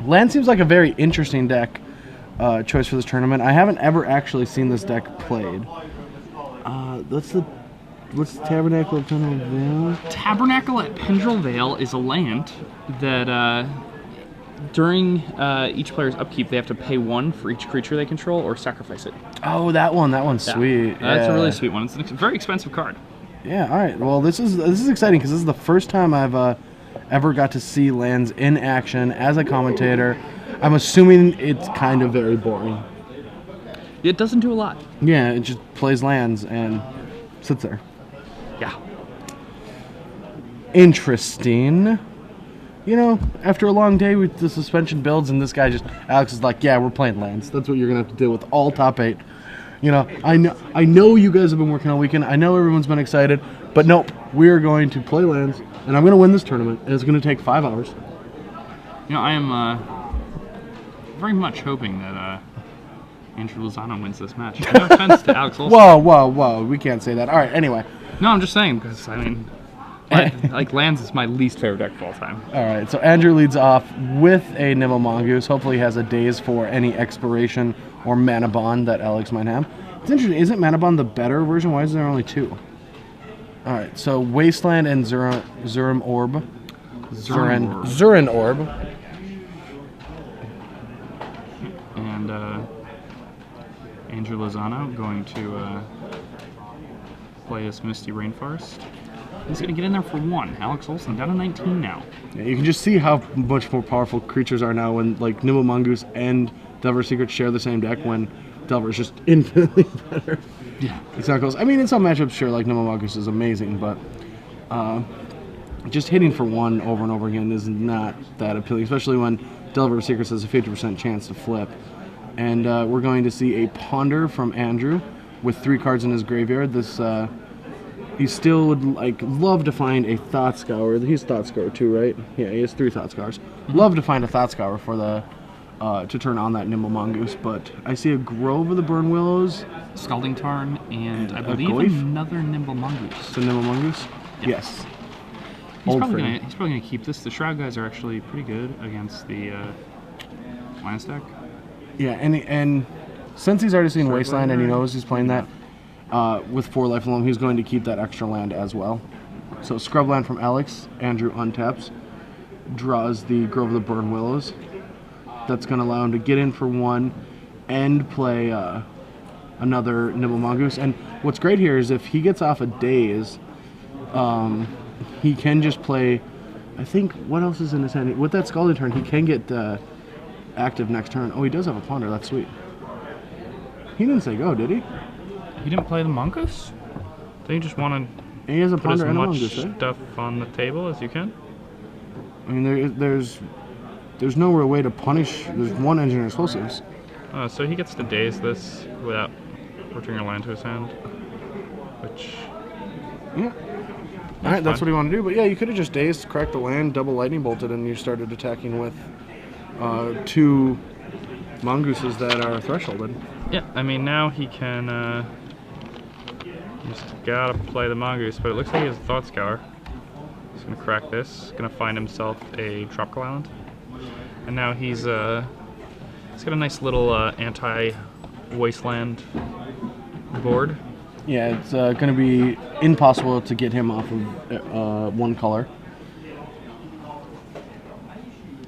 Land seems like a very interesting deck choice for this tournament. I haven't ever actually seen this deck played. What's Tabernacle at Pendrell Vale? Tabernacle at Pendrell Vale is a land that during each player's upkeep, they have to pay 1 for each creature they control or sacrifice it. Oh, that one. That one's sweet. That's a really sweet one. It's a very expensive card. Yeah, all right. Well, this is exciting because this is the first time I've ever got to see lands in action as a commentator. I'm assuming it's kind of very boring. It doesn't do a lot. Yeah, it just plays lands and sits there. Yeah. Interesting. You know, after a long day with the suspension builds and this guy Alex is like, yeah, we're playing lands. That's what you're going to have to deal with all top 8. You know, I know you guys have been working all weekend. I know everyone's been excited, but nope, we're going to play lands, and I'm going to win this tournament, and it's going to take 5 hours. You know, I am very much hoping that Andrew Lozano wins this match. No offense to Alex Olson. Whoa, we can't say that. All right, anyway. No, I'm just saying, because, I mean, like, lands is my least favorite deck of all time. All right, so Andrew leads off with a Nimble Mongoose. Hopefully he has a daze for any expiration or Mana Bond that Alex might have. It's interesting. Isn't Mana Bond the better version? Why is there only 2? All right, so Wasteland and Zurin Orb. Zurin Orb. And Andrew Lozano going to play his Misty Rainforest. He's going to get in there for 1. Alex Olson down to 19 now. Yeah, you can just see how much more powerful creatures are now when like Nimble Mongoose and Delver's Secret share the same deck when Delver's just infinitely better. Yeah. It's not close. I mean, in some matchups, sure, like Nimble Mongoose is amazing, but just hitting for 1 over and over again is not that appealing, especially when Delver's Secret has a 50% chance to flip. And we're going to see a Ponder from Andrew with 3 cards in his graveyard. This he still would love to find a Thought Scour. He's Thought Scour too, right? Yeah, he has 3 Thought Scours. Love to find a Thought Scour for the to turn on that Nimble Mongoose, but I see a Grove of the Burn Willows, Scalding Tarn, and I believe another Nimble Mongoose. It's a Nimble Mongoose? Yeah. Yes. He's probably gonna keep this. The Shroud guys are actually pretty good against the land stack. Yeah, and since he's already seen Wasteland and he knows he's playing that with 4 life alone, he's going to keep that extra land as well. So Scrubland from Alex. Andrew untaps, draws the Grove of the Burn Willows. That's going to allow him to get in for 1 and play another Nimble Mongoose. And what's great here is if he gets off a daze, he can just play, I think, what else is in his hand? With that Scalding Turn, he can get active next turn. Oh, he does have a Ponder. That's sweet. He didn't say go, did he? He didn't play the Mongoose? Then you just want to He has a put Ponder as and a much Mongoose, right? stuff on the table as you can. I mean, there's no real way to punish. There's 1 Engineer Explosives. So he gets to daze this without returning a land to his hand, which... Yeah. All right, that's what you want to do. But yeah, you could have just dazed, cracked the land, double lightning bolted, and you started attacking with 2 Mongooses that are thresholded. Yeah, I mean, now he can... just gotta play the Mongoose, but it looks like he has a Thought Scour. He's gonna crack this, gonna find himself a Tropical Island. And now he's got a nice little anti-wasteland board. Yeah, it's going to be impossible to get him off of 1 color.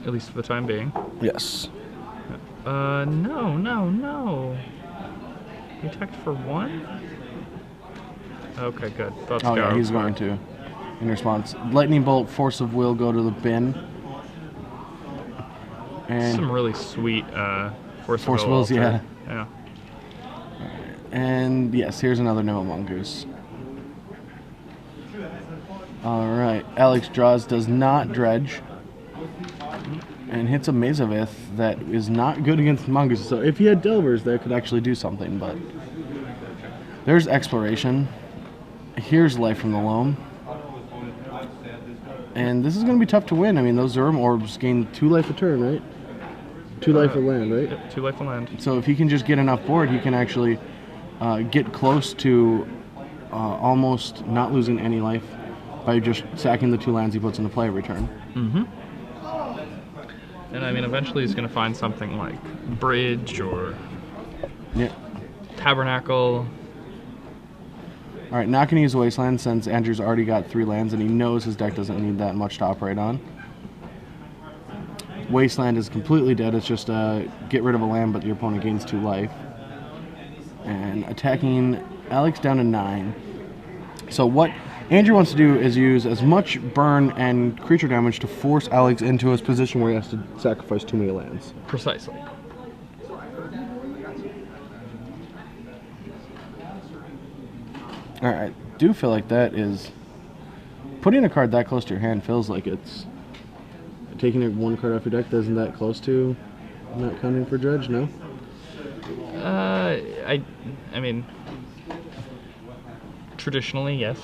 At least for the time being. Yes. No. He attacked for 1? Okay, good. Thought Scour. Yeah, he's going to. In response, Lightning Bolt, Force of Will go to the bin. And some really sweet Force of Wills, yeah. Yeah. And yes, here's another Nimble Mongoose. All right, Alex draws, does not dredge, and hits a Mazavith that is not good against Mongooses. So if he had Delvers, that could actually do something, but there's Exploration. Here's Life from the Loam. And this is going to be tough to win. I mean, those Zurin Orbs gain 2 life a turn, right? 2 life of land, right? Yep, 2 life of land. So if he can just get enough board, he can actually get close to almost not losing any life by just sacking the 2 lands he puts into play every turn. Mm-hmm. And I mean, eventually he's going to find something like Bridge or Yeah. Tabernacle. All right, not going to use Wasteland since Andrew's already got 3 lands and he knows his deck doesn't need that much to operate on. Wasteland is completely dead. It's just get rid of a land, but your opponent gains 2 life. And attacking Alex down to 9. So what Andrew wants to do is use as much burn and creature damage to force Alex into his position where he has to sacrifice too many lands. Precisely. Alright, do feel like that is... Putting a card that close to your hand feels like it's... Taking 1 card off your deck, isn't that close to not counting for Dredge, no? I mean, traditionally, yes.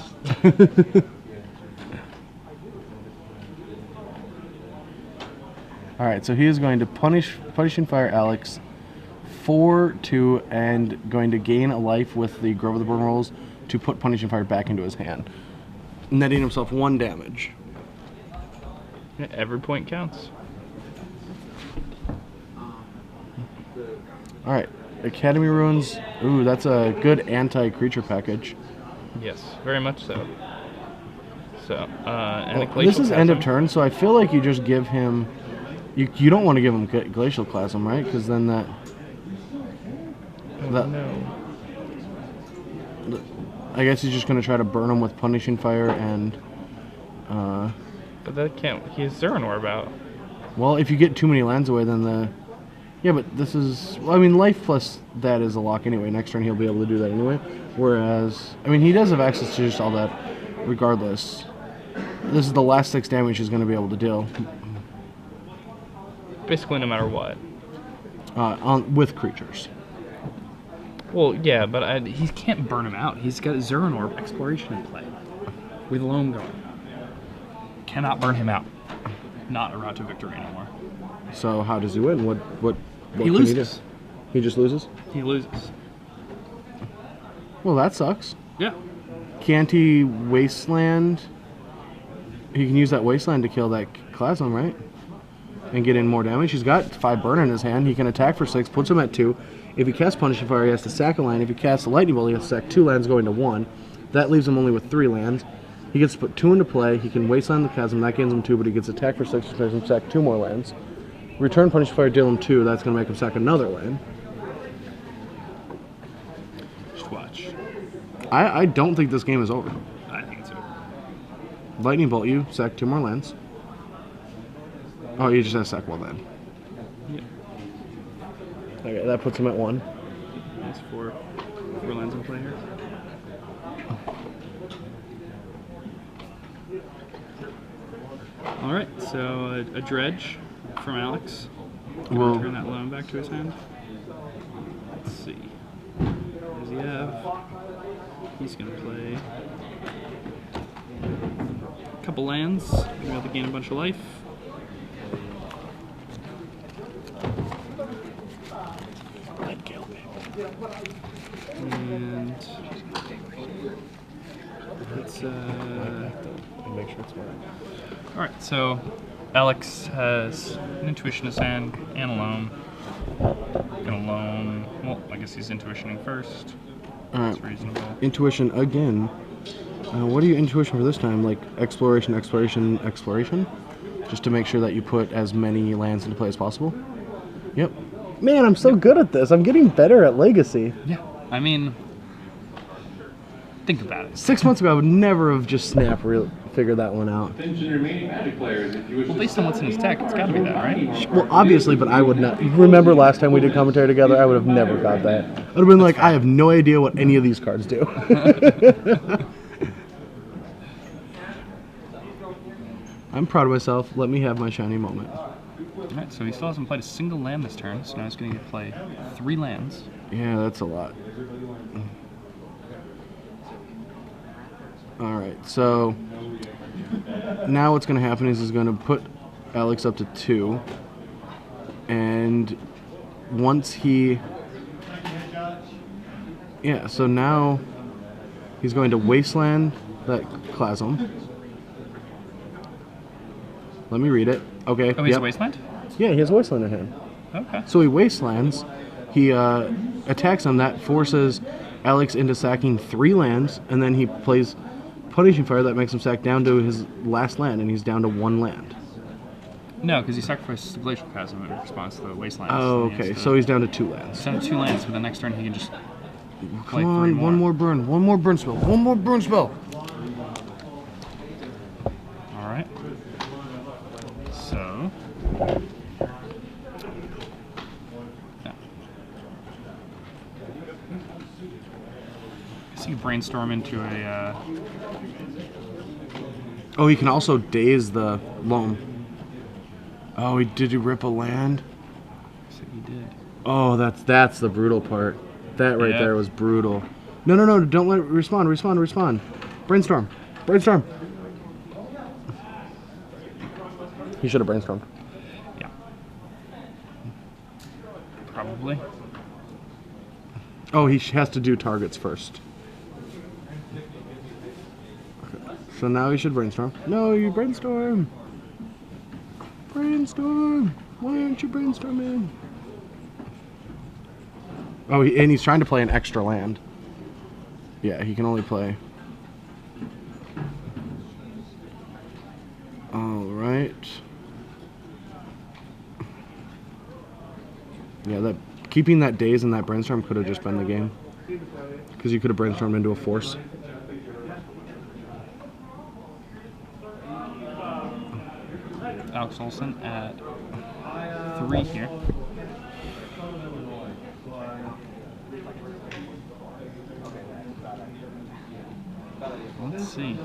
Alright, so he is going to Punishing Fire Alex 4-2 and going to gain a life with the Grove of the Burn rolls to put Punishing Fire back into his hand, netting himself 1 damage. Yeah, every point counts. Alright, Academy Ruins. Ooh, that's a good anti-creature package. Yes, very much so. So, and a Glacial This is end of Chasm. turn, so I feel like you just give him... You don't want to give him Glacial Chasm, right? Because then that... No. I guess he's just going to try to burn him with Punishing Fire and... But that can't. He's Zerran Orb out. Well, if you get too many lands away, then the... Yeah, but this is... Well, I mean, life plus that is a lock anyway. Next turn he'll be able to do that anyway. Whereas... I mean, he does have access to just all that regardless. This is the last 6 damage he's going to be able to deal. Basically, no matter what. With creatures. Well, yeah, but he can't burn him out. He's got Zerran Orb Exploration in play. With Loam going. Cannot burn him out. Not a route to victory anymore. So how does he win? What He can loses. do? He just loses? He loses. Well, that sucks. Yeah. Can't he Wasteland? He can use that Wasteland to kill that Chasm, right? And get in more damage. He's got 5 burn in his hand. He can attack for 6, puts him at 2. If he casts Punishing Fire, he has to sack a land. If he casts a Lightning Bolt, he has to sack 2 lands going to 1. That leaves him only with 3 lands. He gets to put 2 into play. He can Wasteland the Chasm. That gains him 2, but he gets attack for 6, which makes him sack 2 more lands. Return Punishing Fire, deal him 2. That's going to make him sack another land. Just watch. I don't think this game is over. I think it's over. Lightning Bolt you, sack 2 more lands. Oh, you just have to sack 1 land. Yeah. Okay, that puts him at 1. That's 4 lands in play here. Alright, so a Dredge from Alex. Well, Return that loan back to his hand. Let's see. What does he have? He's going to play a couple lands. Be able to gain a bunch of life. And let's make sure it's mine. Alright, so Alex has an Intuition in his hand and a loam. Gonna loam. Well, I guess he's intuitioning first. That's reasonable. Intuition again. What are you intuition for this time? Like exploration, exploration, exploration? Just to make sure that you put as many lands into play as possible? Yep. Man, I'm so good at this. I'm getting better at Legacy. Yeah, I mean, think about it. 6 months ago, I would never have just figured that one out. Well, based on what's in his deck, it's got to be that, right? Well, obviously, but I would not. Remember last time we did commentary together? I would have never got that. I would have been like, I have no idea what any of these cards do. I'm proud of myself. Let me have my shiny moment. Alright, so he still hasn't played a single land this turn, so now he's going to play 3 lands. Yeah, that's a lot. Alright, so now what's going to happen is he's going to put Alex up to 2. And once he... Yeah, so now he's going to Wasteland that Chasm. Let me read it. Okay. Oh, he's a Wasteland? Yeah, he has Wasteland in hand. Okay. So he Wastelands. He attacks him. That forces Alex into sacking 3 lands, and then he plays Punishing Fire that makes him sack down to his last land, and he's down to 1 land. No, because he sacrifices the Glacial Chasm in response to the Wastelands. Oh, okay. So he's down to 2 lands. He's down to 2 lands, but the next turn he can just play Come 3 on, more. one more burn. One more burn spell. One more burn spell. Alright. So... yeah. I see you brainstorm into a... Oh, he can also daze the loam. Oh, did he rip a land? So he did. Oh, that's the brutal part. That right Yeah. there was brutal. No, don't let it respawn. Brainstorm. He should have brainstormed. Yeah. Probably. Oh, he has to do targets first. Okay. So now he should brainstorm. No, you brainstorm. Brainstorm. Why aren't you brainstorming? Oh, and he's trying to play an extra land. Yeah, he can only play. All right. Yeah, keeping that daze and that brainstorm could have just been the game. Because you could have brainstormed into a force. Alex Olson at 3 here. Let's see.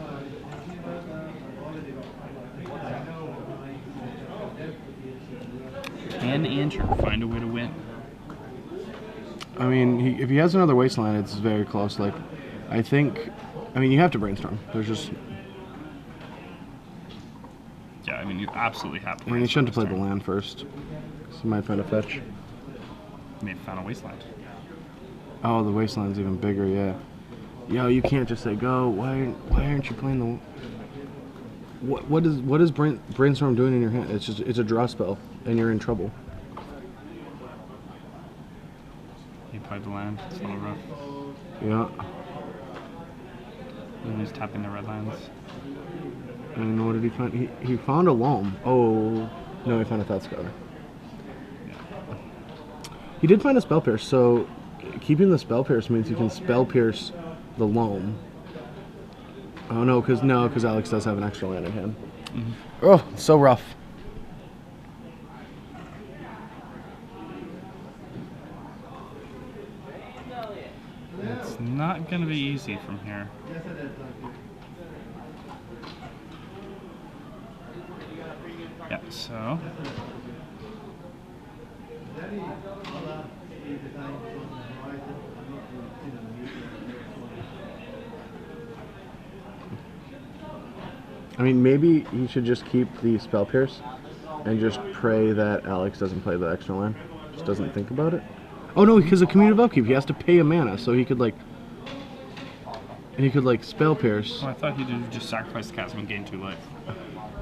Can Andrew find a way to win? I mean, if he has another Wasteland, it's very close. Like, I mean, you have to brainstorm. There's just... Yeah, I mean, you absolutely have to. I mean, he shouldn't have played the land first. So he might find a fetch. He may have found a Wasteland. Oh, the Wasteland's even bigger, yeah. Yo, you can't just say go. Why aren't you playing the... What is brainstorm doing in your hand? It's a draw spell, and you're in trouble. He played the land. It's a little rough. Yeah. And he's tapping the red lands. And what did he find? He found a loam. Oh, no, he found a Thought Scholar. Yeah. He did find a Spell Pierce, so keeping the Spell Pierce means he can Spell Pierce the loam. Oh, no, because Alex does have an extra land in hand. Mm-hmm. Oh, so rough. It's not going to be easy from here. Yeah, so... I mean, maybe he should just keep the Spell Pierce and just pray that Alex doesn't play the extra land. Just doesn't think about it. Oh no, because of Community of Upkeep, he has to pay a mana, so he could Spell Pierce. Well, I thought he did just sacrifice the chasm and gain 2 life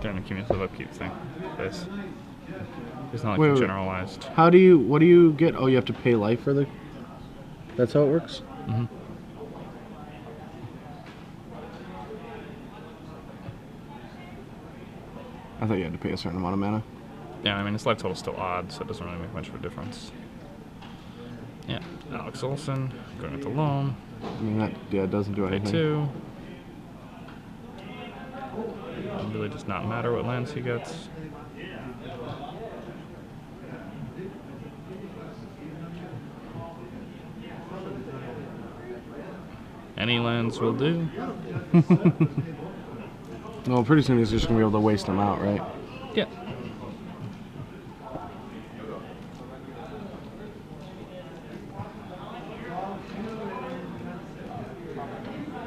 during the cumulative upkeep thing. It's not like Wait. generalized. What do you get? Oh, you have to pay life for the... That's how it works? Mm-hmm. I thought you had to pay a certain amount of mana. Yeah, I mean, his life total's still odd, so it doesn't really make much of a difference. Yeah, Alex Olson, going with the loam. I mean, it doesn't do Pay anything. 2. It really does not matter what lands he gets. Any lands will do. Well, pretty soon he's just going to be able to waste them out, right? Yeah.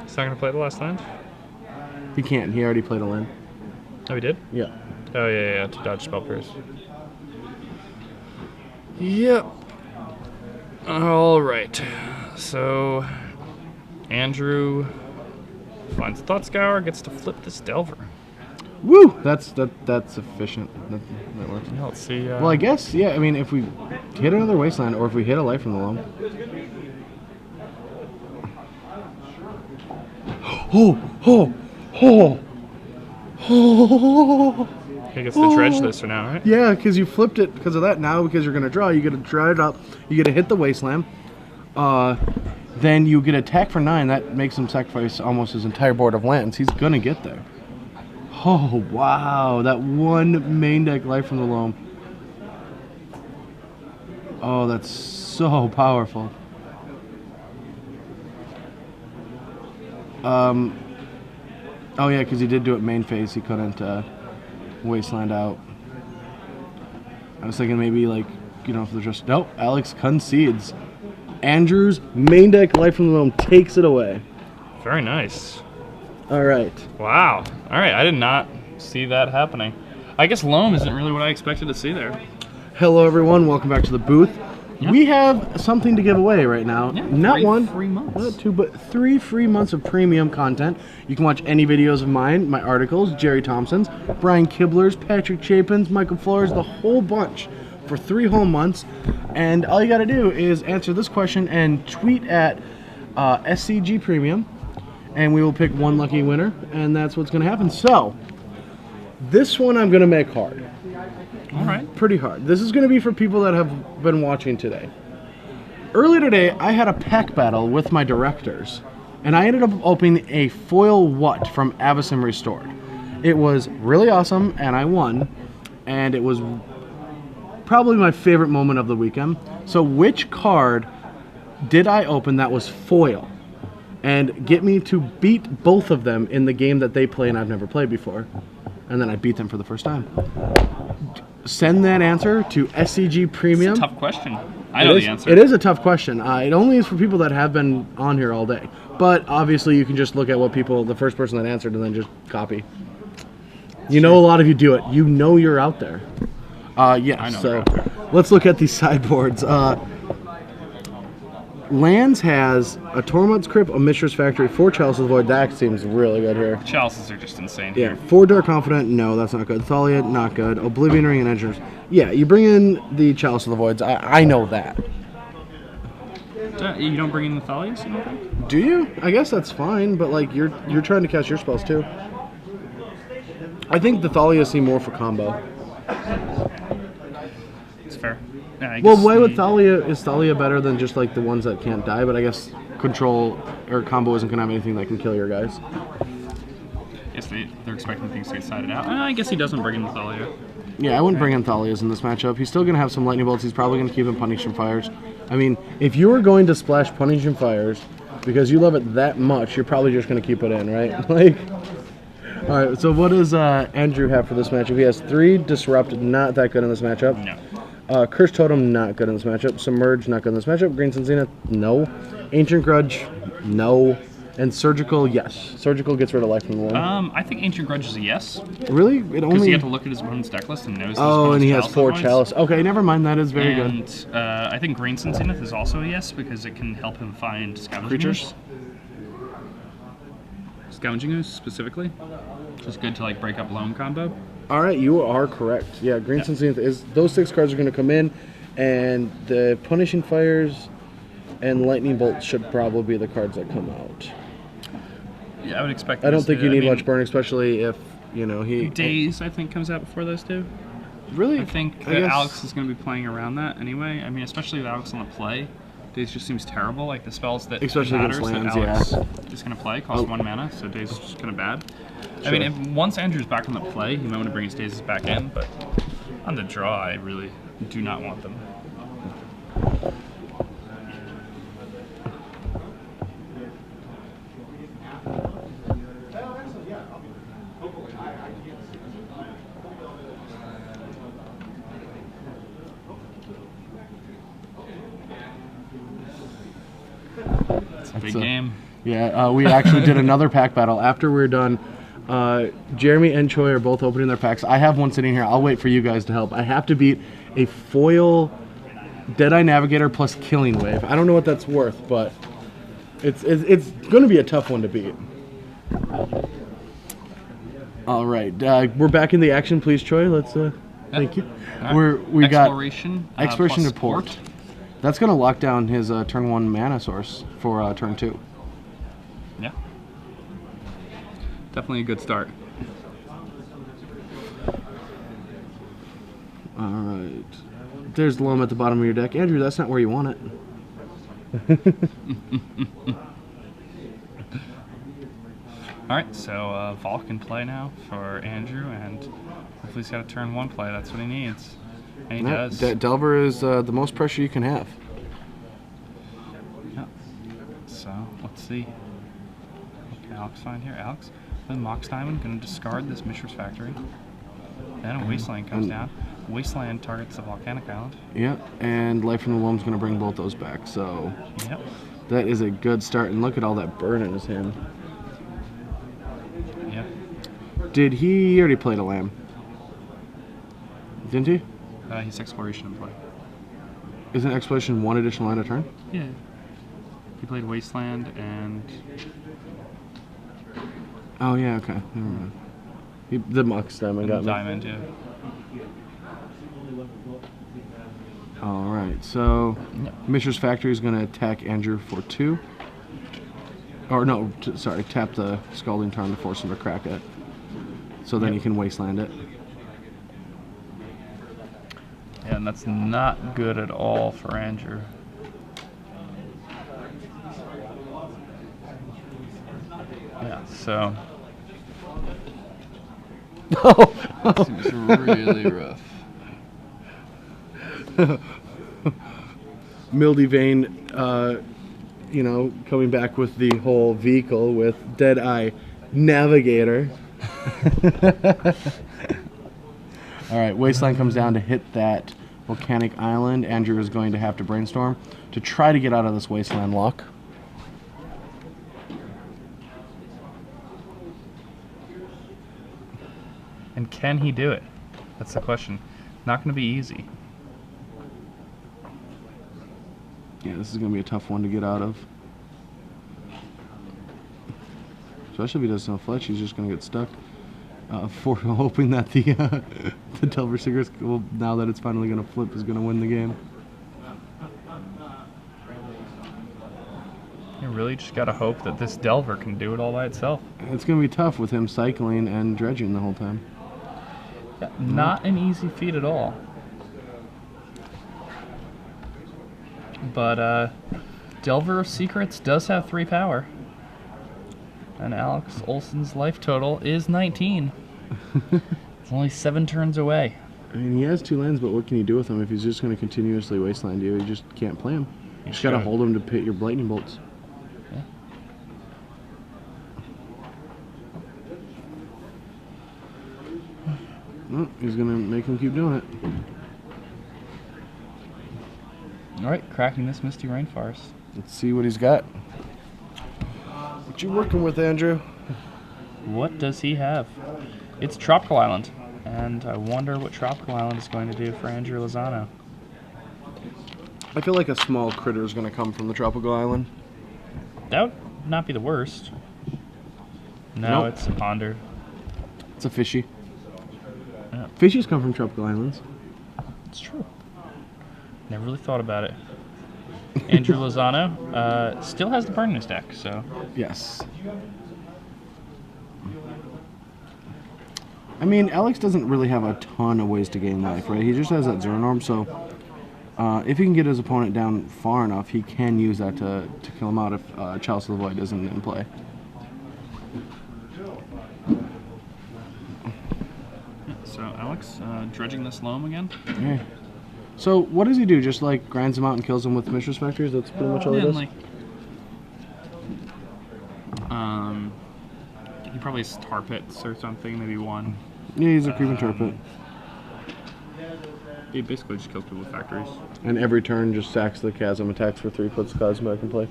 He's not going to play the last land? He can't. He already played a land. Oh, he did? Yeah. Oh, yeah, to dodge Spell Pierce. Yep. Alright. So, Andrew finds Thought Scour, gets to flip this Delver. Woo! That's efficient. That works. Yeah, let's see. Well, I guess, yeah, I mean, if we hit another Wasteland, or if we hit a Life from the Loam. He gets to dredge this for now, right? Yeah, because you flipped it because of that. Now, because you're going to draw, you get to draw it up. You get to hit the Wasteland. Then you get attack for 9. That makes him sacrifice almost his entire board of lands. He's going to get there. Oh, wow. That one main deck Life from the Loam. Oh, that's so powerful. Oh, yeah, because he did do it main phase. He couldn't Wasteland out. I was thinking maybe, like, you know, if there's just... Nope, Alex concedes. Andrew's main deck Life from the Loam takes it away. Very nice. All right. Wow. All right, I did not see that happening. I guess Loam isn't really what I expected to see there. Hello, everyone. Welcome back to the booth. Yeah. We have something to give away right now. Yeah, not one, 3 months. not two, but 3 free months of premium content. You can watch any videos of mine, my articles, Jerry Thompson's, Brian Kibler's, Patrick Chapin's, Michael Flores, the whole bunch for 3 whole months. And all you got to do is answer this question and tweet at SCG Premium, and we will pick one lucky winner, and that's what's going to happen. So, this one I'm going to make hard. All right. Pretty hard. This is going to be for people that have been watching today. Earlier today, I had a pack battle with my directors, and I ended up opening a foil What from Avacyn Restored. It was really awesome, and I won, and it was probably my favorite moment of the weekend. So which card did I open that was foil? And get me to beat both of them in the game that they play and I've never played before. And then I beat them for the first time. Send that answer to SCG Premium. It's a tough question. I know the answer. It is a tough question. It only is for people that have been on here all day. But obviously you can just look at what people, the first person that answered, and then just copy. You know, a lot of you do it. You know you're out there. Yeah, I know so let's look at these sideboards. Lands has a Tormod's Crypt, a Mishra's Factory, 4 Chalices of the Void. That seems really good here. Chalices are just insane Yeah, here. 4 Dark Confidant, no, that's not good. Thalia, not good. Oblivion Ring and Engineers. Yeah, you bring in the Chalice of the Voids. I know that. You don't bring in the Thalias, you don't think? Do you? I guess that's fine, but like you're trying to cast your spells too. I think the Thalia seem more for combo. It's fair. Yeah, I Well, guess why would Thalia, is Thalia better than just like the ones that can't die? But I guess control or combo isn't gonna have anything that can kill your guys. Yes, they're expecting things to get sided out. I guess he doesn't bring in the Thalia. Yeah, I wouldn't bring in Thalias in this matchup. He's still gonna have some lightning bolts. He's probably gonna keep him Punishing Fires. I mean, if you were going to splash Punishing Fires because you love it that much, you're probably just gonna keep it in, right? Like. All right. So what does Andrew have for this matchup? He has 3 Disrupt, not that good in this matchup. No. Curse Totem, not good in this matchup. Submerge, not good in this matchup. Green Sun Zenith, no. Ancient Grudge, no. And Surgical, yes. Surgical gets rid of Life from the Loam. I think Ancient Grudge is a yes. Really? It Because only. you have to look at his opponent's deck list and knows. Oh, and he has 4 Chalice. Okay, never mind. That is very good. And I think Green Sun Zenith is also a yes because it can help him find Scavenging Creatures? Ooze. Scavenging Ooze specifically, which is good to like break up Loam combo. All right, you are correct. Yeah, Green Sun Zenith is. Those 6 cards are going to come in, and the Punishing Fires and Lightning Bolt should probably be the cards that come out. Yeah, I would expect. I don't think you need much burn, especially if he. Days, I think, comes out before those two. Really? I think that Alex is going to be playing around that anyway. I mean, especially with Alex on the play. Days just seems terrible. Like the spells that especially matters against lands, that Alex is going to play cost 1 mana, so Days is just kind of bad. Sure. I mean, once Andrew's back on the play, he might want to bring his Days back in, but on the draw, I really do not want them. Big game. Yeah, we actually did another pack battle after we were done. Jeremy and Choi are both opening their packs. I have one sitting here. I'll wait for you guys to help. I have to beat a foil Deadeye Navigator plus Killing Wave. I don't know what that's worth, but it's going to be a tough one to beat. All right, we're back in the action, please, Troy. Let's thank you. Right. We got Exploration. Exploration plus Report. Sport. That's gonna lock down his turn 1 mana source for turn 2. Yeah. Definitely a good start. All right. There's the Loam at the bottom of your deck, Andrew. That's not where you want it. All right, so Volk can play now for Andrew, and hopefully he's got a turn 1 play. That's what he needs, and he does. Delver is the most pressure you can have. Yeah. So let's see. What can Alex find here? Alex, then Mox Diamond going to discard this Mishra's Factory. Then a Wasteland comes down. Wasteland targets the Volcanic Island. Yep, and Life from the Loam's going to bring both those back. So Yep. that is a good start. And look at all that burn in his hand. Yeah. Did he already played a Lamb? Didn't he? He's Exploration in play. Isn't Exploration 1 additional land a turn? Yeah. He played Wasteland and Oh yeah, okay. Never mind. The Mox Diamond got me. Diamond, yeah. All right, so Mishra's Factory is going to attack Andrew for 2. Or no, sorry, tap the Scalding Tarn to force him to crack it. So then he can Wasteland it. Yeah, and that's not good at all for Andrew. Yeah, so seems really rough. Mildy Vein, you know, coming back with the whole vehicle with Deadeye Navigator. All right, Wasteland comes down to hit that Volcanic Island. Andrew is going to have to Brainstorm to try to get out of this Wasteland lock. And can he do it? That's the question. Not going to be easy. Yeah, this is going to be a tough one to get out of. Especially if he does no fletch, he's just going to get stuck. For hoping that the Delver Seekers, well, now that it's finally going to flip, is going to win the game. You really just got to hope that this Delver can do it all by itself. It's going to be tough with him cycling and dredging the whole time. Yeah, not an easy feat at all. But Delver of Secrets does have 3 power. And Alex Olson's life total is 19. It's only 7 turns away. I mean, he has 2 lands, but what can you do with him if he's just going to continuously Wasteland you? You just can't play him. You just got to hold him to pit your Lightning Bolts. Yeah. Well, he's going to make him keep doing it. Alright, cracking this Misty Rainforest. Let's see what he's got. What you working with, Andrew? What does he have? It's Tropical Island. And I wonder what Tropical Island is going to do for Andrew Lozano. I feel like a small critter is going to come from the Tropical Island. That would not be the worst. No, Nope. It's a ponder. It's a fishy. Yeah. Fishies come from Tropical Islands. It's true. Never really thought about it. Andrew Lozano still has the burn in his deck, so. Yes. I mean, Alex doesn't really have a ton of ways to gain life, right? He just has that Zero Norm, so if he can get his opponent down far enough, he can use that to kill him out if Chalice of the Void isn't in play. So Alex, dredging this loam again? Yeah. So what does he do? Just like grinds him out and kills him with Mishra's Factories? That's pretty much all he does? Like, he probably has tar pits or something, maybe 1. Yeah, he's a creeping turpit. He basically just kills people with factories. And every turn just sacks the chasm, attacks for 3, puts the chasm back in play.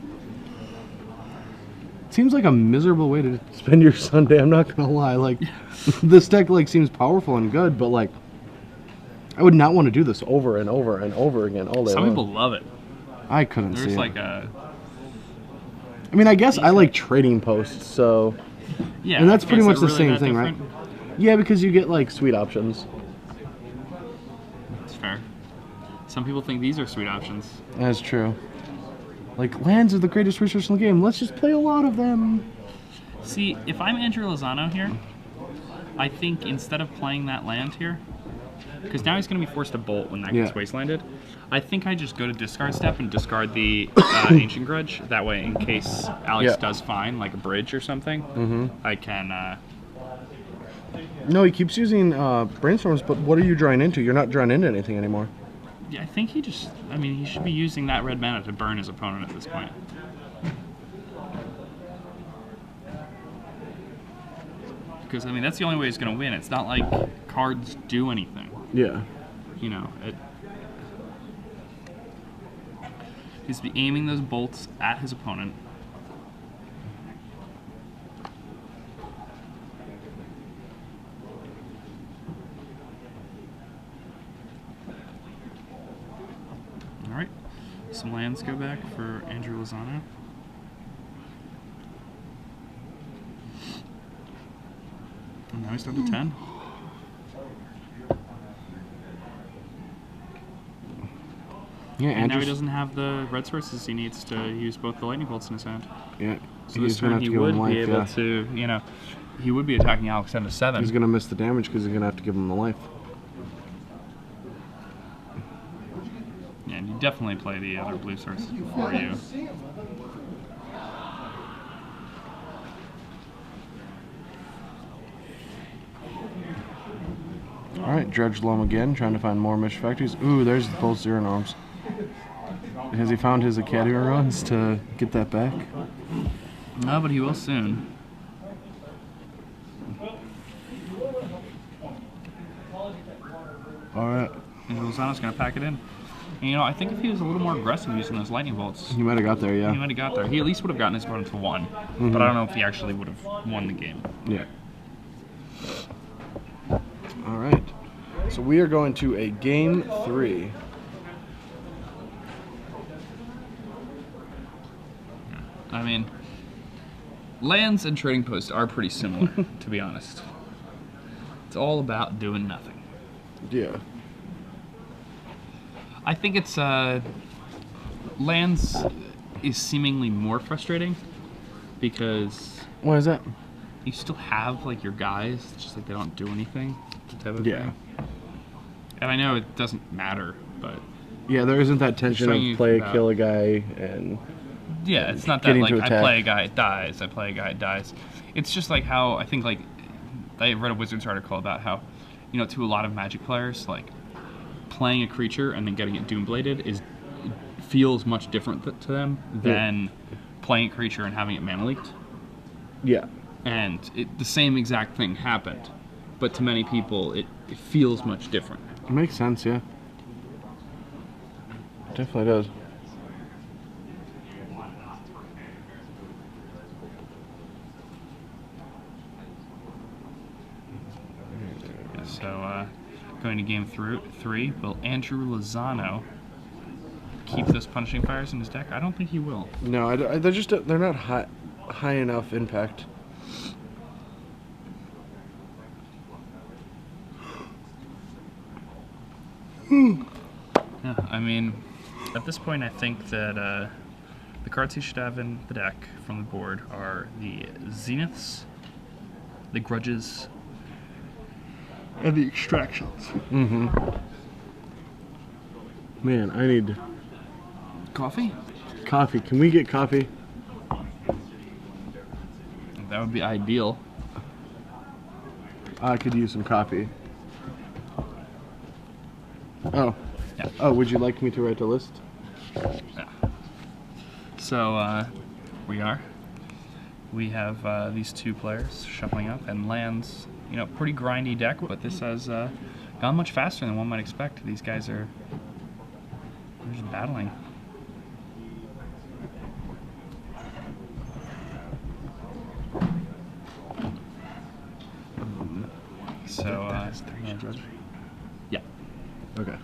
Seems like a miserable way to spend your Sunday, I'm not gonna lie. Like, this deck like seems powerful and good, but like, I would not want to do this over and over and over again all day Some long. people love it. I couldn't see There's it. like a... I mean, I guess I like trading posts, so... Yeah, And that's is pretty it much the really same that thing, different? right? Yeah, because you get like sweet options. It's fair. Some people think these are sweet options. That's true. Like, lands are the greatest resource in the game. Let's just play a lot of them. See, if I'm Andrew Lozano here, I think instead of playing that land here, because now he's going to be forced to bolt when that gets wastelanded, I think I just go to discard step and discard the Ancient Grudge. That way, in case Alex does find like a bridge or something, I can... No, he keeps using brainstorms, but what are you drawing into? You're not drawing into anything anymore. Yeah, I think he just... I mean, he should be using that red mana to burn his opponent at this point. Because, I mean, that's the only way he's going to win. It's not like cards do anything. Yeah. You know, he's be aiming those bolts at his opponent. All right, some lands go back for Andrew Lozano. And now he's down to 10. Yeah, and now he doesn't have the red sources he needs to use both the lightning bolts in his hand. Yeah. So this turn he would be able to, you know, he would be attacking Alex down to 7. He's going to miss the damage because he's going to have to give him the life. Yeah, and you definitely play the other blue sources before you. Alright, Dredge Loam again, trying to find more Mission Factories. Ooh, there's both Zero Norms. Has he found his Academy runs to get that back? No, but he will soon. Alright. And Lozano's going to pack it in. And, you know, I think if he was a little more aggressive using those lightning bolts, He might have got there, yeah. he might have got there. He at least would have gotten his opponent to 1. But I don't know if he actually would have won the game. Yeah. Alright. So we are going to a game 3. I mean, lands and trading posts are pretty similar, to be honest. It's all about doing nothing. Yeah. I think it's lands is seemingly more frustrating because Why is that? you still have like your guys, it's just like they don't do anything type of thing. And I know it doesn't matter, but Yeah, there isn't that tension showing of play, about- kill a guy, and yeah, it's not that getting like to I attack. play a guy, it dies. I play a guy, it dies. It's just like how I think like I read a Wizards article about how, you know, to a lot of Magic players, like playing a creature and then getting it Doombladed feels much different to them than playing a creature and having it mana leaked. yeah. And the same exact thing happened, but to many people it feels much different. It makes sense, yeah. Definitely does. So going to game 3, will Andrew Lozano keep those punishing fires in his deck? I don't think he will. No, they're not high enough impact. Yeah, I mean, at this point, I think that the cards he should have in the deck from the board are the Zeniths, the Grudges, and the Extractions. Mm-hmm. Man, I need Coffee? coffee. Can we get coffee? That would be ideal. I could use some coffee. Oh. Yeah. Oh, would you like me to write a list? Yeah. So we have these two players shuffling up and lands. You know, pretty grindy deck, but this has gone much faster than one might expect. These guys are just battling. Yeah. Okay.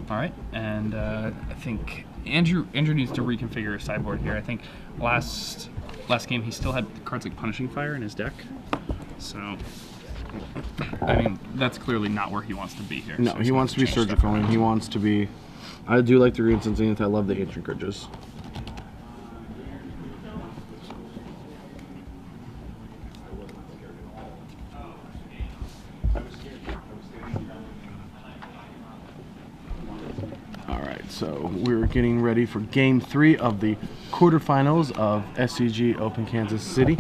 All right, and I think Andrew needs to reconfigure his sideboard here. I think last game he still had cards like Punishing Fire in his deck, so I mean, that's clearly not where he wants to be here. No, so he wants to be surgical, and he wants to be... I do like the Greens and Zenith. I love the Ancient Grudges. Alright, so we're getting ready for Game 3 of the quarterfinals of SCG Open Kansas City.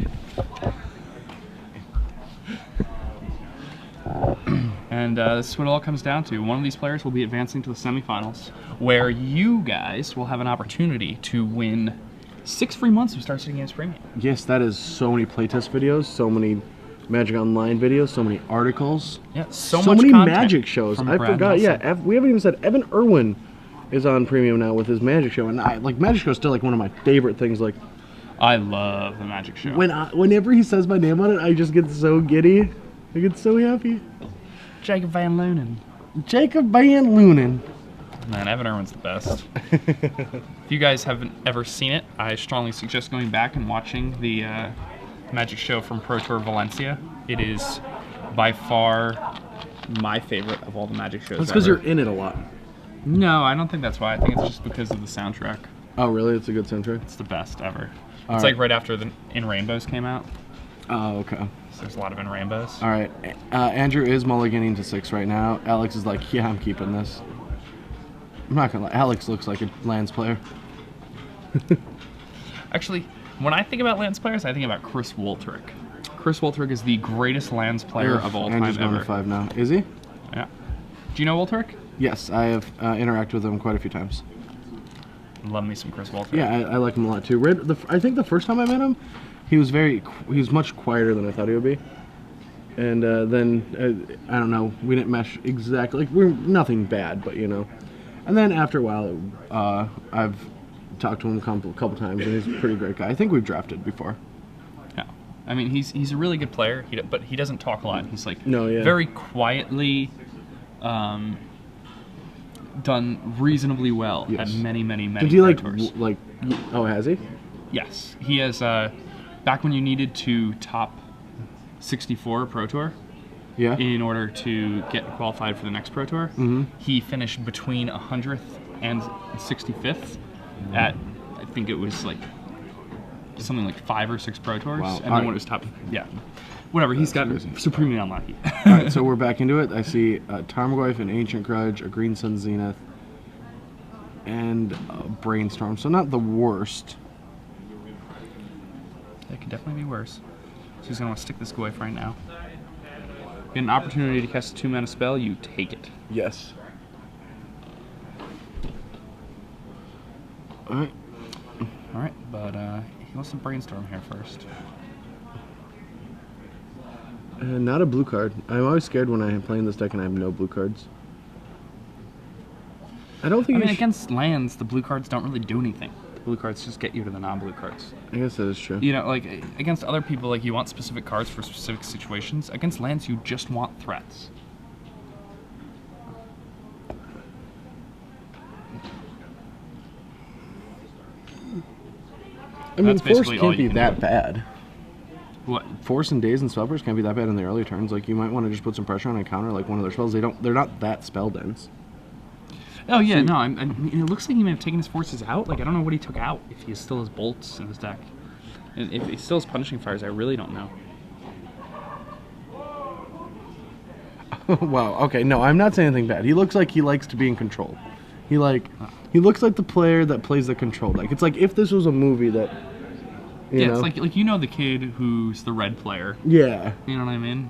And this is what it all comes down to. One of these players will be advancing to the semifinals, where you guys will have an opportunity to win 6 free months of Star City Games Premium. Yes, that is so many playtest videos, so many Magic Online videos, so many articles. Yeah, so much many content Magic shows. from I Brad forgot. Nelson. Yeah, we haven't even said Evan Irwin is on Premium now with his Magic show, and Magic show is still like one of my favorite things. Like, I love the Magic show. whenever he says my name on it, I just get so giddy. I get so happy. Jacob Van Lunen. Jacob Van Lunen. Man, Evan Irwin's the best. If you guys haven't ever seen it, I strongly suggest going back and watching the Magic show from Pro Tour Valencia. It is by far my favorite of all the Magic shows. That's because you're in it a lot. No, I don't think that's why. I think it's just because of the soundtrack. Oh, really? It's a good soundtrack? It's the best ever. All It's right. like right after the In Rainbows came out. Oh, okay. So there's a lot of In Rainbows. All right. Andrew is mulliganing to 6 right now. Alex is like, yeah, I'm keeping this. I'm not gonna lie. Alex looks like a Lands player. Actually, when I think about Lands players, I think about Chris Woltrick. Chris Woltrick is the greatest Lands player of all Andrew's time going ever. to 5 now. Is he? Yeah. Do you know Woltrick? Yes, I have interacted with him quite a few times. Love me some Chris Woltrick. Yeah, I like him a lot too. I think the first time I met him, he was much quieter than I thought he would be. And then I don't know, we didn't mesh exactly. Like, we're nothing bad, but you know. And then after a while, I've talked to him a couple times, and he's a pretty great guy. I think we've drafted before. Yeah. I mean, he's a really good player, but he doesn't talk a lot. He's like very quietly done reasonably well at many Did he tours. Oh, has he? Yes, he has. Back when you needed to top 64 Pro Tour, Yeah. in order to get qualified for the next Pro Tour, he finished between 100th and 65th at, I think it was like something like 5 or 6 Pro Tours, Wow. and then when it was top, whatever. He's gotten supremely unlucky. All right, so we're back into it. I see Tarmogoyf, an Ancient Grudge, a Green Sun Zenith, and a Brainstorm. So not the worst. It could definitely be worse. So he's gonna want to stick this Goyf right now. Get an opportunity to cast a 2-mana spell, you take it. Yes. All right. All right, but he wants to brainstorm here first. Not a blue card. I'm always scared when I'm playing this deck and I have no blue cards. I don't think. I mean, against lands, the blue cards don't really do anything. The blue cards just get you to the non-blue cards. I guess that is true. You know, like against other people, like you want specific cards for specific situations. Against lands, you just want threats. I mean, That's Force basically all can't be you can that do. bad. What? Force and Daze and Spellbreak can't be that bad in the early turns. Like, you might want to just put some pressure on and counter like one of their spells. They're not that spell dense. Oh yeah, no. I mean, it looks like he may have taken his forces out. Like I don't know what he took out. If he still has bolts in his deck, and if he still has punishing fires, I really don't know. Wow. Okay. No, I'm not saying anything bad. He looks like he likes to be in control. He looks like the player that plays the control deck. It's like if this was a movie that. You know? It's like you know the kid who's the red player. Yeah. You know what I mean?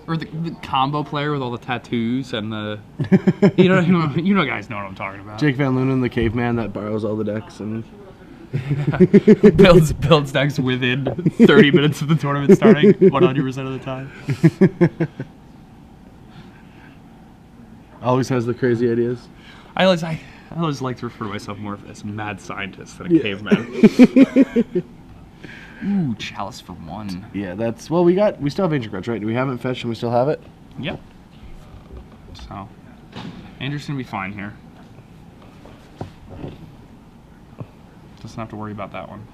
Or the combo player with all the tattoos and the you know guys know what I'm talking about. Jake Van Lunen, the caveman that borrows all the decks and builds decks within 30 minutes of the tournament starting 100% of the time. always has the crazy ideas. I always like to refer to myself more as a mad scientist than a caveman. Ooh, Chalice for 1. Yeah, that's we still have Ancient Grudge, right? We haven't fetched and we still have it? Yep. So Andrew's gonna be fine here. Doesn't have to worry about that one.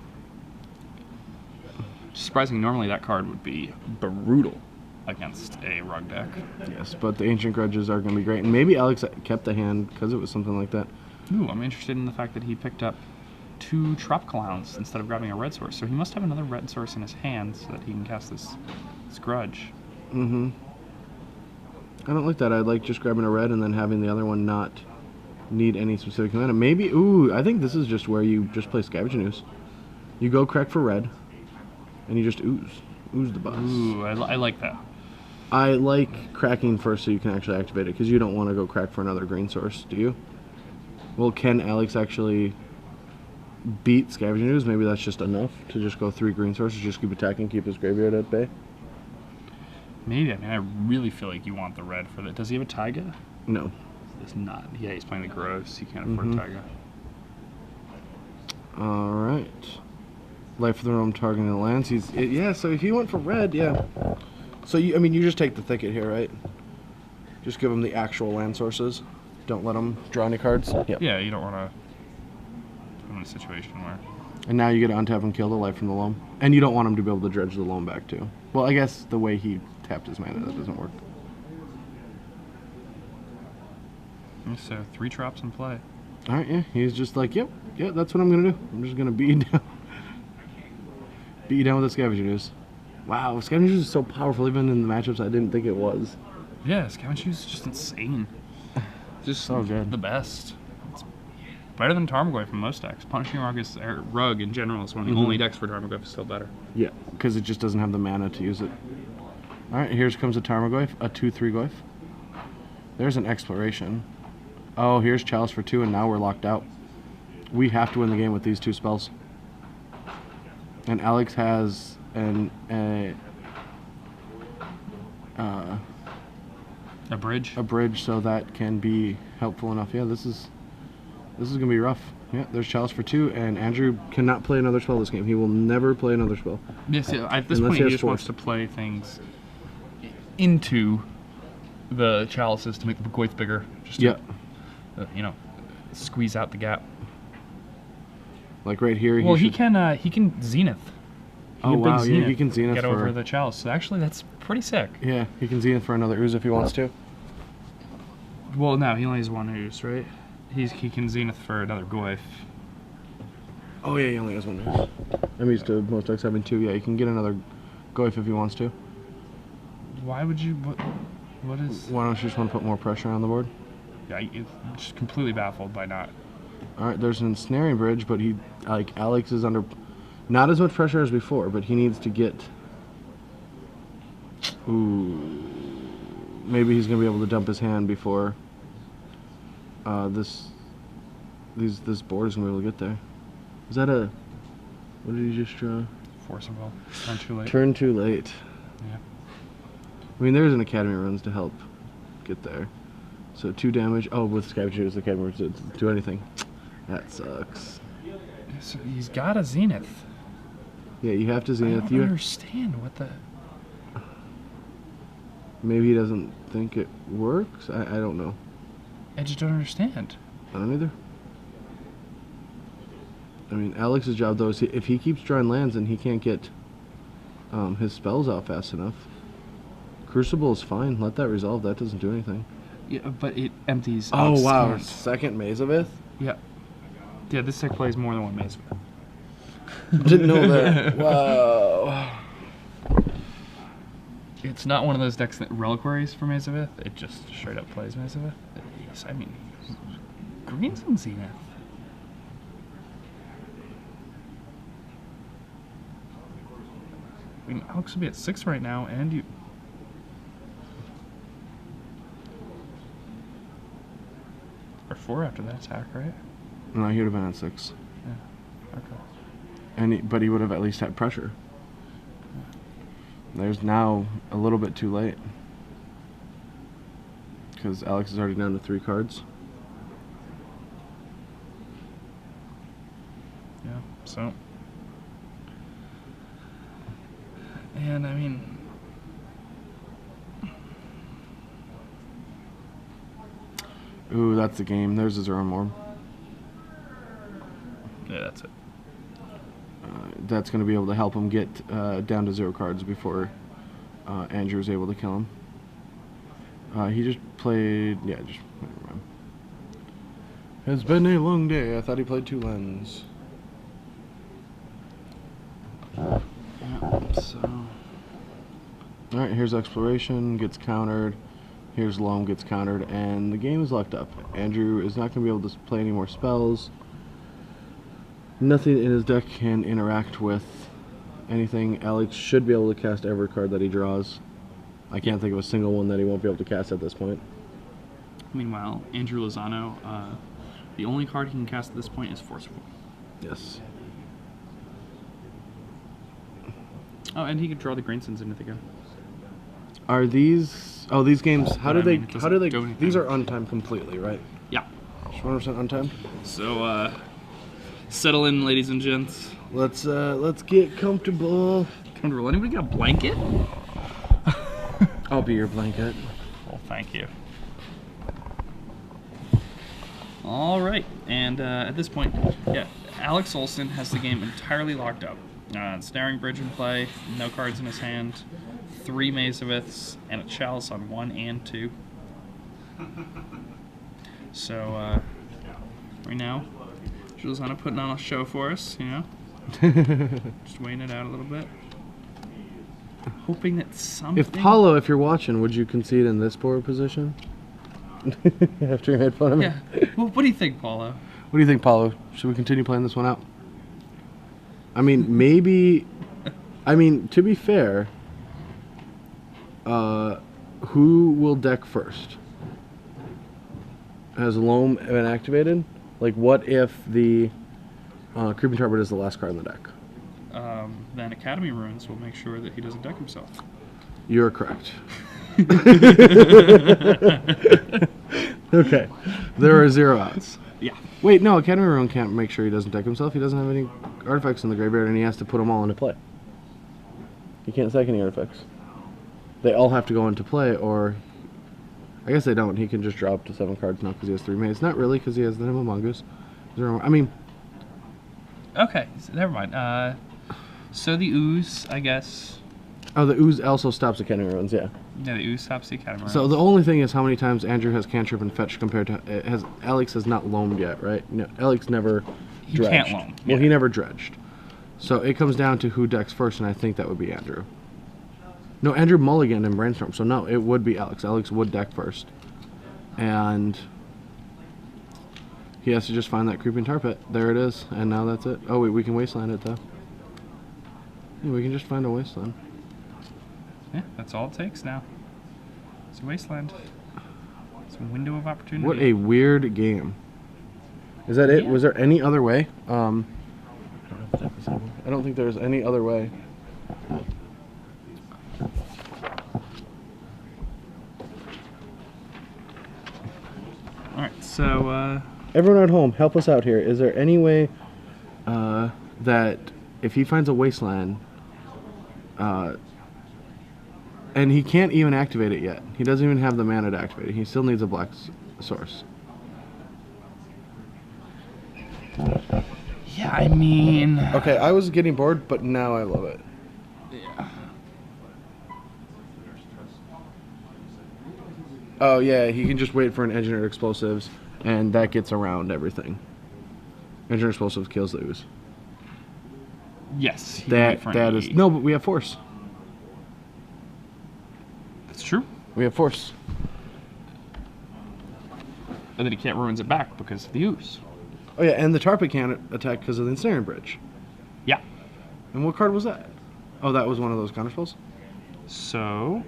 Surprising, normally that card would be brutal against a rug deck. Yes, but the Ancient Grudges are going to be great. And maybe Alex kept the hand because it was something like that. Ooh, I'm interested in the fact that he picked up 2 Trop Clowns instead of grabbing a red source. So he must have another red source in his hand so that he can cast this Grudge. Mm-hmm. I don't like that. I like just grabbing a red and then having the other one not need any specific mana. Maybe, ooh, I think this is just where you just play Scavenging Ooze. You go crack for red, and you just ooze. Ooze the boss. Ooh, I like that. I like cracking first so you can actually activate it, because you don't want to go crack for another green source, do you? Well, can Alex actually beat Scavenging Ooze? Maybe that's just enough to just go 3 green sources, just keep attacking, keep his graveyard at bay? Maybe. I mean, I really feel like you want the red for that. Does he have a Taiga? No. It's not. Yeah, he's playing the Groves. He can't afford a Taiga. Alright. Life of the Realm targeting the lands. Yeah, so if he went for red, yeah. So, you just take the Thicket here, right? Just give him the actual land sources. Don't let him draw any cards. Yep. Yeah, you don't want to put him in a situation where... And now you get to untap and kill the Life from the Loam. And you don't want him to be able to dredge the Loam back, too. Well, I guess the way he tapped his mana, that doesn't work. So, 3 Trops in play. Alright, yeah. He's just like, yep, that's what I'm going to do. I'm just going to beat you down. Beat you down with the Scavenging Ooze. Wow, Scavenging Ooze is so powerful, even in the matchups I didn't think it was. Yeah, Scavenging Ooze is just insane. Just so good. The best. It's better than Tarmogoyf from most decks. Punishing Rug in general is one of the only decks where Tarmogoyf is still better. Yeah, because it just doesn't have the mana to use it. Alright, here comes a Tarmogoyf, a 2/3 Goyf. There's an Exploration. Oh, here's Chalice for 2, and now we're locked out. We have to win the game with these 2 spells. And Alex has a bridge. A bridge, so that can be helpful enough. Yeah, this is gonna be rough. Yeah, there's Chalice for 2, and Andrew cannot play another spell this game. He will never play another spell. Yes, yeah, at this point he just wants to play things into the chalices to make the Goyf bigger. Just to, squeeze out the gap. Like right here. Well, he can Zenith. Oh wow, yeah, he can Zenith get over the chalice. So actually, that's pretty sick. Yeah, he can Zenith for another Ooze if he wants to. Well, no, he only has 1 Ooze, right? He can Zenith for another Goyf. Oh yeah, he only has 1 Ooze. I'm used to most decks having 2. Yeah, he can get another Goyf if he wants to. Why would you? What is? Why don't you just want to put more pressure on the board? Yeah, it's just completely baffled by not. Alright, there's an Ensnaring Bridge, but Alex is under not as much pressure as before, but he needs to get... Ooh. Maybe he's going to be able to dump his hand before this board is going to be able to get there. Is that a... What did he just draw? Force of Will. Turn too late. Turn too late. Yeah. I mean, there's an Academy runs to help get there. So 2 damage. Oh, with Scavenging Ooze, the Academy runs to do anything. That sucks. So he's got a Zenith. Yeah, you have to Zenith. I don't understand what the... Maybe he doesn't think it works? I don't know. I just don't understand. I don't either. I mean, Alex's job, though, is if he keeps drawing lands and he can't get his spells out fast enough, Crucible is fine. Let that resolve. That doesn't do anything. Yeah, but it empties... Oh, wow. Second Mazavith? Yeah. Yeah, this deck plays more than 1 Mazavith. Didn't know that. Wow. It's not one of those decks that reliquaries for Mazavith. It just straight up plays Mazavith. Yes, I mean, green's in Zenith. I mean, Alex would be at 6 right now, and you... Or 4 after that attack, right? No, he would have been at 6. Yeah. Okay. But he would have at least had pressure. There's now a little bit too late. Because Alex is already down to 3 cards. Yeah, so... And, I mean... Ooh, that's the game. There's his Worm. Yeah, that's it. that's going to be able to help him get down to 0 cards before Andrew is able to kill him. He just played... Yeah, just... Never mind. It's been a long day. I thought he played 2 lands. Yeah, so... Alright, here's Exploration, gets countered. Here's Loam, gets countered, and the game is locked up. Andrew is not going to be able to play any more spells. Nothing in his deck can interact with anything. Alex should be able to cast every card that he draws. I can't think of a single one that he won't be able to cast at this point. Meanwhile, Andrew Lozano, the only card he can cast at this point is Forceful. Yes. Oh, and he could draw the Greensuns into the game. Are these... Oh, these games... How do they... do These are untimed completely, right? Yeah. 100% untimed? So, settle in, ladies and gents. Let's get comfortable. Comfortable. Anybody got a blanket? I'll be your blanket. Well, thank you. All right, and at this point, yeah, Alex Olson has the game entirely locked up. Snaring Bridge in play, no cards in his hand, 3 Maze of Iths, and a Chalice on 1 and 2. So, right now, Lozano putting on a show for us, you know? Just weighing it out a little bit. Hoping that something... If Paulo, if you're watching, would you concede in this poor position? After you made fun of me? Yeah. Well, what do you think, Paulo? What do you think, Paulo? Should we continue playing this one out? I mean, maybe... I mean, to be fair, who will deck first? Has Loam been activated? Like, what if the Creeping Tarbert is the last card in the deck? Then Academy Ruins will make sure that he doesn't deck himself. You're correct. Okay. There are 0 outs. Yeah. Wait, no, Academy Ruin can't make sure he doesn't deck himself. He doesn't have any artifacts in the graveyard, and he has to put them all into play. He can't sack any artifacts. They all have to go into play, or... I guess they don't. He can just drop to 7 cards now because he has 3 mates. Not really, because he has the Name of Mongoose. I mean... Okay, so never mind. So the Ooze, I guess... Oh, the Ooze also stops Academy Ruins, yeah. Yeah, the Ooze stops the Academy Ruins. So the only thing is how many times Andrew has cantrip and fetch compared to... Alex has not loamed yet, right? No, Alex never dredged. He can't loam. Well, yeah. he never dredged. So it comes down to who decks first, and I think that would be Andrew. No, Andrew mulliganed in Brainstorm, so no, it would be Alex. Alex would deck first. And he has to just find that Creeping Tar Pit. There it is, and now that's it. Oh, wait, we can Wasteland it, though. Yeah, we can just find a Wasteland. Yeah, that's all it takes now. It's a Wasteland. It's a window of opportunity. What a weird game. Is that it? Yeah. Was there any other way? I don't think there's any other way. Alright, so, Everyone at home, help us out here. Is there any way that if he finds a Wasteland, and he can't even activate it yet. He doesn't even have the mana to activate it. He still needs a black source. yeah, I mean... Okay, I was getting bored, but now I love it. Yeah. Oh, yeah, he can just wait for an Engineered Explosives, and that gets around everything. Engineered Explosives kills the Ooze. Yes. That is... No, but we have Force. That's true. We have Force. And then he can't Ruins it back because of the Ooze. Oh, yeah, and the Tarpit can't attack because of the Ensnaring Bridge. Yeah. And what card was that? Oh, that was one of those counter spells? So...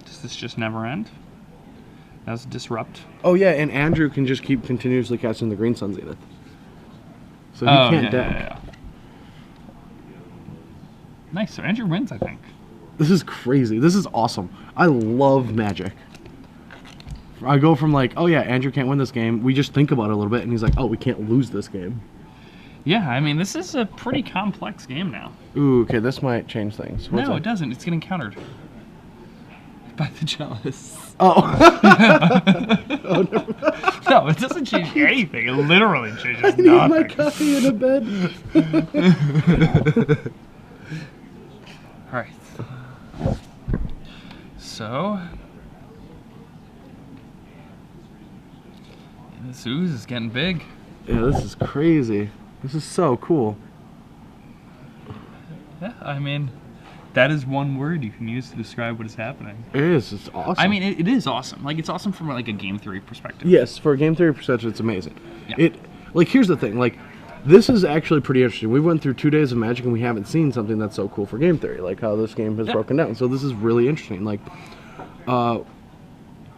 does this just never end? That's Disrupt. Oh, yeah, and Andrew can just keep continuously casting the Green Sun Zenith. So he can't deck. Yeah. Nice, so Andrew wins, I think. This is crazy. This is awesome. I love Magic. I go from like, oh yeah, Andrew can't win this game. We just think about it a little bit, and he's like, oh, we can't lose this game. Yeah, I mean, this is a pretty complex game now. Ooh, okay, this might change things. What's No, that? it doesn't. It's getting countered by the Jealous. Oh. No, No, it doesn't change anything. It literally changes I need my nothing. coffee in a bed. All right. So, this ooze is getting big. Yeah, this is crazy. This is so cool. Yeah, I mean, that is one word you can use to describe what is happening. It is. It's awesome. I mean, it is awesome. Like, it's awesome from like a game theory perspective. Yes, for a game theory perspective, it's amazing. Yeah. Here's the thing. Like, this is actually pretty interesting. We went through 2 days of Magic and we haven't seen something that's so cool for game theory, like how this game has broken down. So this is really interesting. Like,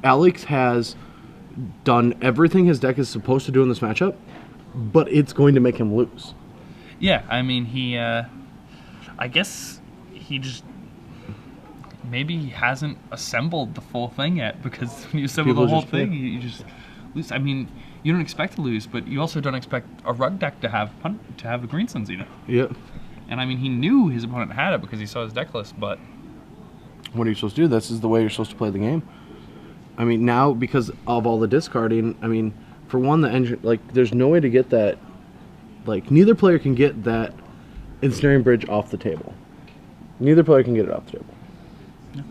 Alex has done everything his deck is supposed to do in this matchup, but it's going to make him lose. Yeah, I mean, he, I guess he just maybe he hasn't assembled the full thing yet, because when you assemble the whole thing, you just lose. I mean, you don't expect to lose, but you also don't expect a rug deck to have a Green Suns, you know. Yeah. And I mean, he knew his opponent had it because he saw his deck list, but what are you supposed to do? This is the way you're supposed to play the game. I mean, now, because of all the discarding, I mean, for one, the engine, like, there's no way to get that, like, neither player can get that Ensnaring Bridge off the table. Neither player can get it off the table. yeah.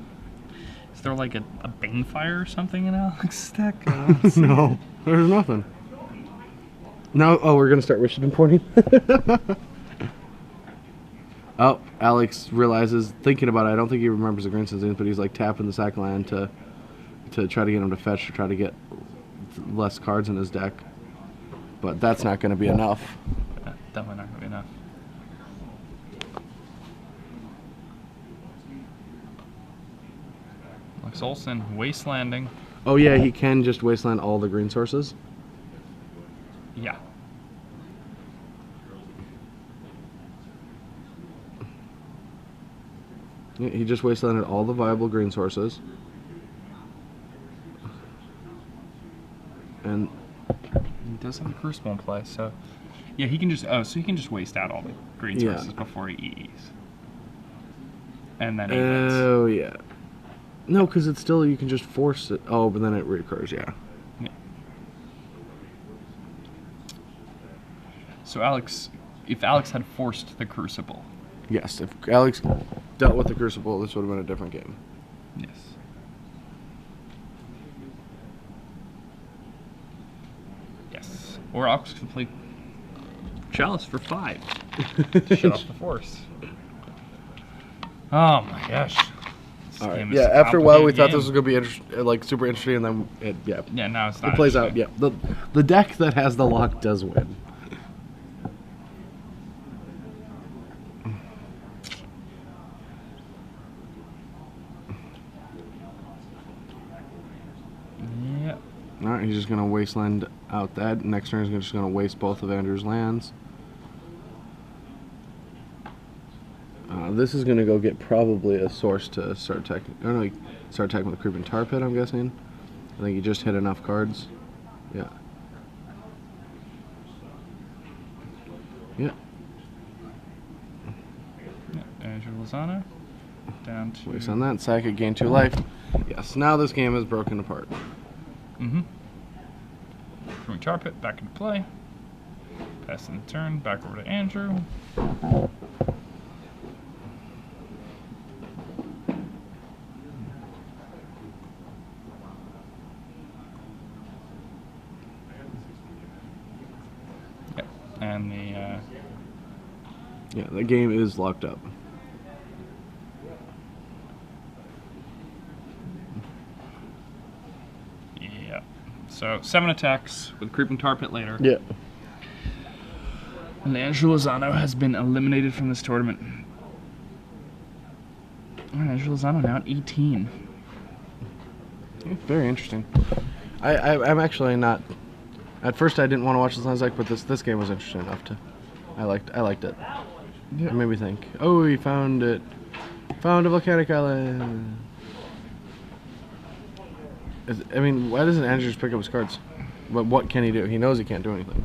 Is there like a Banefire or something in Alex's deck? No, there's nothing. Now, oh, we're going to start wishing and pointing? Oh, Alex realizes, thinking about it, I don't think he remembers the Green Suns, but he's like tapping the sack land to try to get him to fetch, to try to get less cards in his deck. But that's not going to be enough. Yeah, definitely not going to be enough. Alex Olson, wastelanding. Oh yeah, he can just wasteland all the green sources. Yeah. Yeah, he just wastelanded all the viable green sources. And he does have a Crucible in play, so yeah, he can just so he can just waste out all the green sources before he EEs. And then he wins. Oh yeah. No, because it's still, you can just force it. Oh, but then it recurs, yeah. So Alex, if Alex had forced the Crucible. Yes, if Alex dealt with the Crucible, this would have been a different game. Yes. Yes. Or Alex could play Chalice for 5 to shut off the force. Oh my gosh. All right. Yeah. After a while, we thought this was gonna be like super interesting, and then yeah. Yeah. Now it's not. It plays out. Yeah. The deck that has the lock does win. Yeah. All right. He's just gonna wasteland out that. Next turn, he's just gonna waste both of Andrew's lands. This is going to go get probably a source to start attacking. I don't know, start attacking with a Creeping Tar Pit, I'm guessing. I think he just hit enough cards. Yeah. Yeah. Yeah. Andrew Lozano. Down to. Waste on that. Sack it, gain 2 life. Yes, now this game is broken apart. Mm-hmm. Creeping Tar Pit back into play. Passing the turn, back over to Andrew. And the yeah, the game is locked up. yeah. So 7 attacks with Creeping Tar Pit later. Yeah. And Andrew Lozano has been eliminated from this tournament. Alright, Andrew Lozano now at 18. Yeah, very interesting. I'm actually not. At first, I didn't want to watch this last deck, but this game was interesting enough to. I liked it. Yeah. It made me think. Oh, he found it. Found a volcanic island. I mean, why doesn't Andrew just pick up his cards? But what can he do? He knows he can't do anything.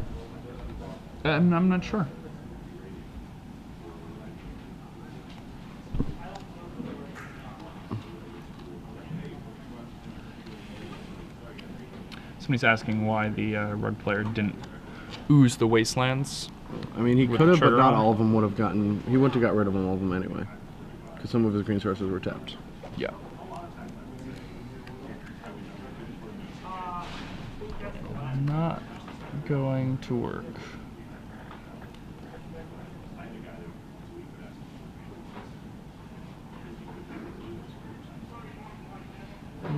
I'm not sure. Somebody's asking why the Rug player didn't ooze the Wastelands. I mean, he With could the have, but trigger not on? all of them would have gotten. He wouldn't have got rid of all of them anyway, because some of his green sources were tapped. Yeah. Not going to work.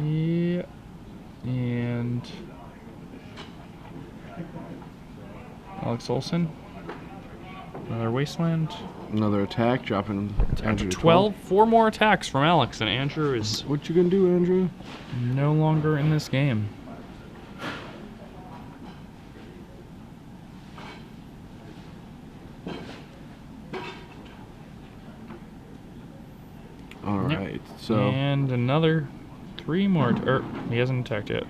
Yeah. And Alex Olson. Another Wasteland. Another attack, dropping Andrew to 12. 4 more attacks from Alex, and Andrew is What you gonna do, Andrew? no longer in this game. All Yep. right, so And another 3 more. He hasn't attacked yet.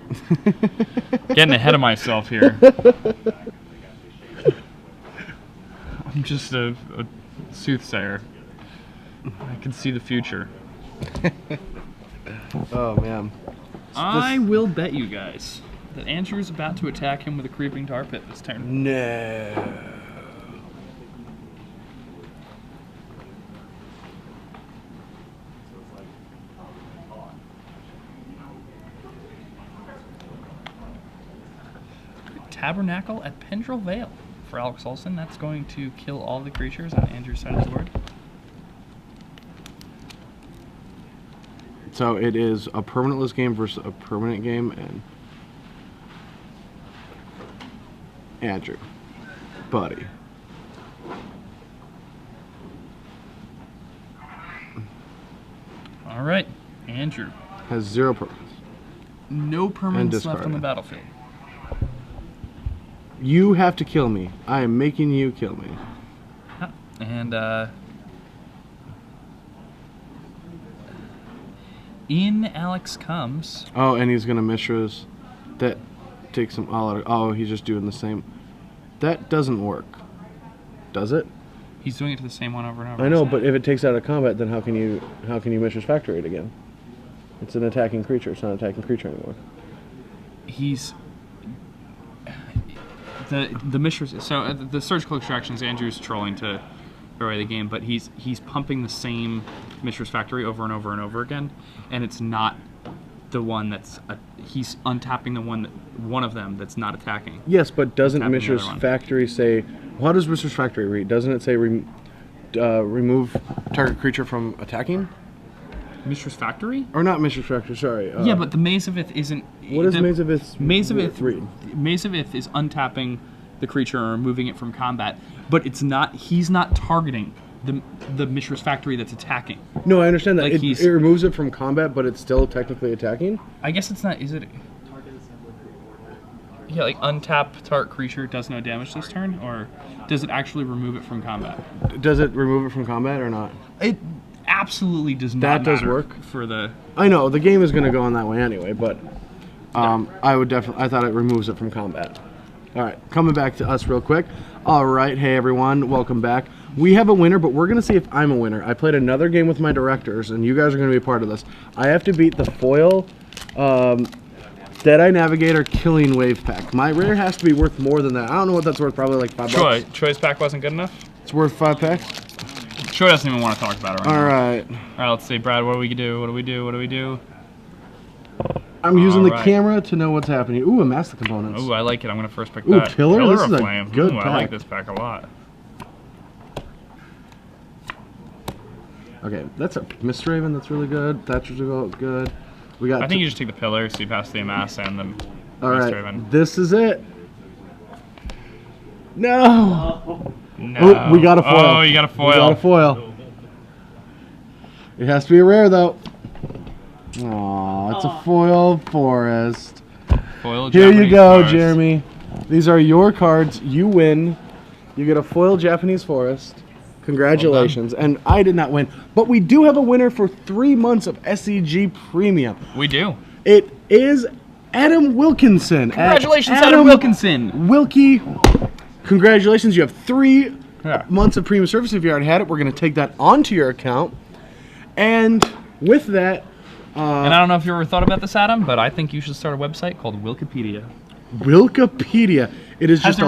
Getting ahead of myself here. I'm just a soothsayer. I can see the future. oh man, I will bet you guys that Andrew is about to attack him with a creeping tar pit this turn. no. Tabernacle at Pendrell Vale for Alex Olson. That's going to kill all the creatures on Andrew's side of the board. So it is a permanentless game versus a permanent game, and Andrew, buddy. All right, Andrew. Has 0 permanents. No permanents left on discarded. the battlefield. You have to kill me. I am making you kill me. And in Alex comes. Oh, and he's gonna Mishra's. That takes him all out of. Oh, he's just doing the same. That doesn't work, does it? He's doing it to the same one over and over. I know, but if it takes out of combat, then how can you Mishra's Factory it again? It's an attacking creature. It's not an attacking creature anymore. He's the Mishra's. So the surgical extractions. Andrew's trolling to throw away the game, but he's pumping the same Mishra's Factory over and over and over again, and it's not the one that's he's untapping the one of them that's not attacking. Yes, but doesn't Tapping the Mishra's other one. Factory say? How does Mishra's Factory read? Doesn't it say remove target creature from attacking? Mishra's Factory? Or not Mishra's Factory? Sorry. Yeah, but the Maze of Ith isn't. What is the Maze of Ith's Maze of Ith read? Maze of Ith is untapping the creature and removing it from combat, but it's not. He's not targeting the Mishra's Factory that's attacking. No, I understand that. Like It removes it from combat, but it's still technically attacking? I guess it's not. Is it? Yeah, like untap target creature does no damage this turn, or does it actually remove it from combat? Does it remove it from combat or not? It absolutely does not. That does matter work? for the. I know, the game is going to go on that way anyway, but I thought it removes it from combat. All right, coming back to us real quick. All right, hey everyone, welcome back. We have a winner, but we're going to see if I'm a winner. I played another game with my directors, and you guys are going to be a part of this. I have to beat the foil Deadeye Navigator Killing Wave pack. My rare has to be worth more than that. I don't know what that's worth, probably like $5. Troy's pack wasn't good enough? It's worth 5 packs? Troy doesn't even want to talk about it right now. All right. All right, let's see, Brad, what do we do? What do we do? What do we do? I'm using the Alright. camera to know what's happening. Ooh, a Master Components. Ooh, I like it. I'm going to first pick Ooh, that. Pillar? This of is a Flame. good Ooh, I like pack. this pack a lot. Okay, that's a Mistraven. That's really good. Thatcher's good. We got. I think you just take the Pillar, so you pass the Amass and the All right, Mistraven. this is it. No. No. Oh, we got a foil. Oh, you got a foil. We got a foil. It has to be a rare though. Aw, it's a foil forest. Foil Here you Japanese go, forest. Jeremy. These are your cards. You win. You get a foil Japanese forest. Congratulations. And I did not win. But we do have a winner for 3 months of SCG Premium. We do. It is Adam Wilkinson. Congratulations, Adam Wilkinson. Wilkie, congratulations. You have 3 Yeah. months of premium service. If you already had it, we're going to take that onto your account. And with that, And I don't know if you ever thought about this, Adam, but I think you should start a website called Wikipedia. Wikipedia. It is just a